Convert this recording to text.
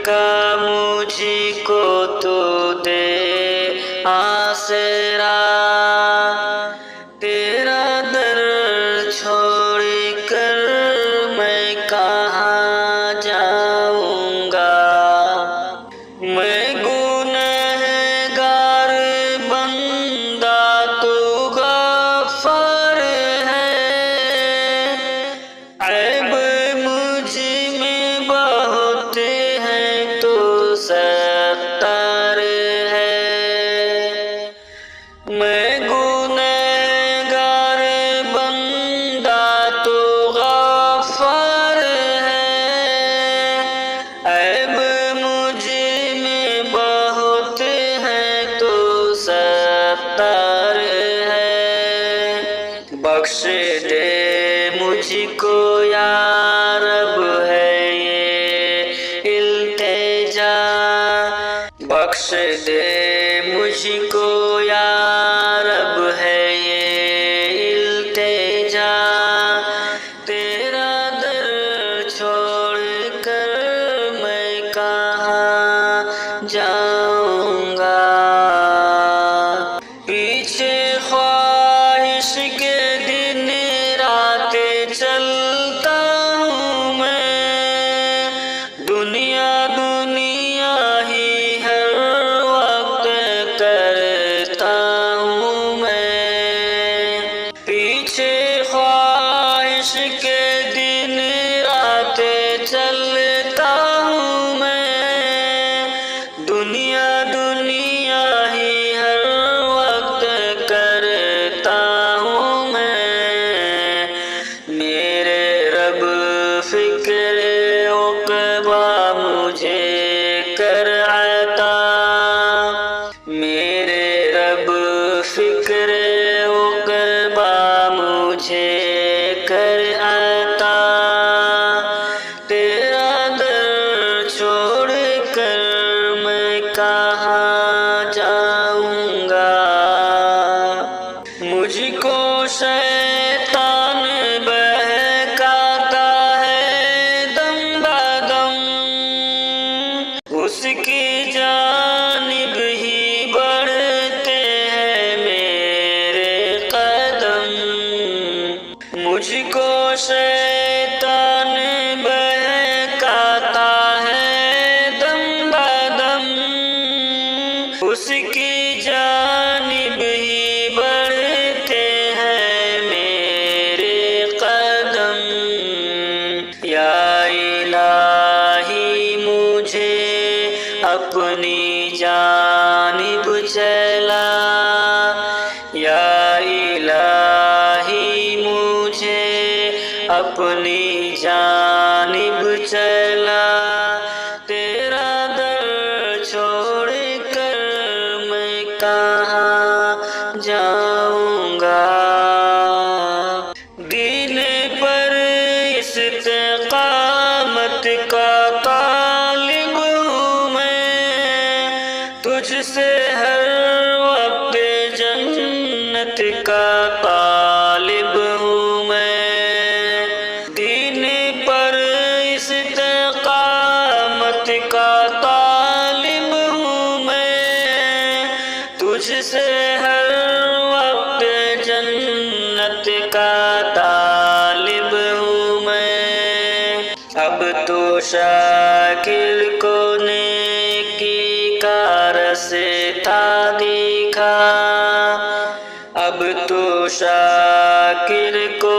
کا مجھ کو تو دے آسرا، تیرا در چھوڑ کر میں کہاں جاؤں گا، میں گنہگار بندہ تو غفار ہے، عیب مجھ میں بہت ہے تو ستار ہے، میں گنہگار بندہ تو غفار ہے، عیب مجھ میں بہت ہے تو ستار ہے، بخش دے مجھ کو یا رب ہے یہ التجا، بخش دے مجھ کو یا رب ہے یہ التجا، تیرا در چھوڑ کر میں کہاں جاؤں گا، پیچھے خواہش کے دن رات چلتا ہوں میں، دنیا دنیا ہی ہر وقت کرتا ہوں میں، پیچھے خواہش کے دن رات چلتا ہوں میں، دنیا دنیا ہی ہر وقت کرتا ہوں میں، میرے رب فکر عقبہ مجھے کر عطا، میرے رب فکر عقبہ مجھے کر عطا، تیرا در چھوڑ کر میں کہاں جاؤں گا، مجھ کو شیطان بہکاتا ہے دم بدم، اس کی جانب ہی بڑھتے ہیں میرے قدم، مجھ کو شیطان بہکاتا ہے دم بدم، اس کی جانب ہی بڑھتے ہیں میرے قدم، یا الہی مجھے اپنی جانب چلا، یا الہی مجھے اپنی جانب چلا، تیرا در چھوڑ کر میں کہاں جاؤں گا، دین پر استقامت کا طالب ہوں میں، تجھ سے ہر وقت جنت کا طالب ہوں میں، دین پر استقامت کا طالب ہوں میں، تجھ سے ہر وقت جنت کا طالب ہوں میں، اب تو شاکر کو نیکی کا رستہ دکھا، اب تو شاکر کو